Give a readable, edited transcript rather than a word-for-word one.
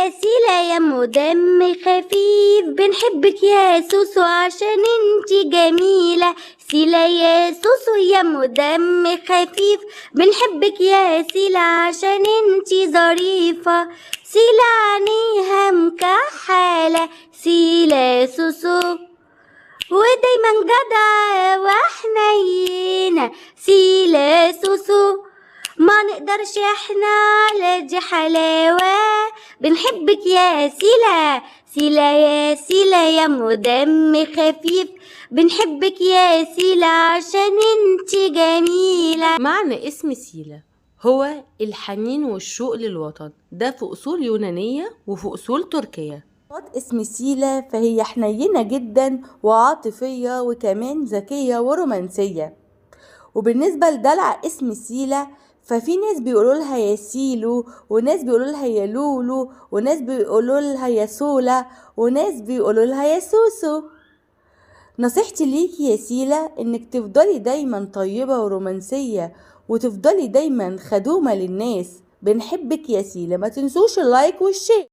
يا سيلا يا ام دم خفيف، بنحبك يا سوسو عشان انتي جميلة. سيلا يا سوسو يا ام دم خفيف، بنحبك يا سيلا عشان انتي ظريفة. سيلا عينيها مكحلة، سيلا يا سوسو ودايما جدعة وحنينة. سيلا يا سوسو ما نقدرش احنا على دي حلاوة، بنحبك يا سيلا. سيلا يا سيلا يا ام دم خفيف، بنحبك يا سيلا عشان انتي جميلة. معنى اسم سيلا هو الحنين والشوق للوطن، ده في أصول يونانية وفي أصول تركية. اسم سيلا فهي حنينة جدا وعاطفية وكمان ذكية ورومانسية. وبالنسبة لدلع اسم سيلا ففي ناس بيقولوا لها يا سيلو، وناس بيقولوا لها يا لولو، وناس بيقولوا لها يا سولا، وناس بيقولوا لها يا سوسو. نصيحتي ليكي يا سيلا انك تفضلي دايما طيبة ورومانسية، وتفضلي دايما خدومة للناس. بنحبك يا سيلا، ما تنسوش اللايك والشير.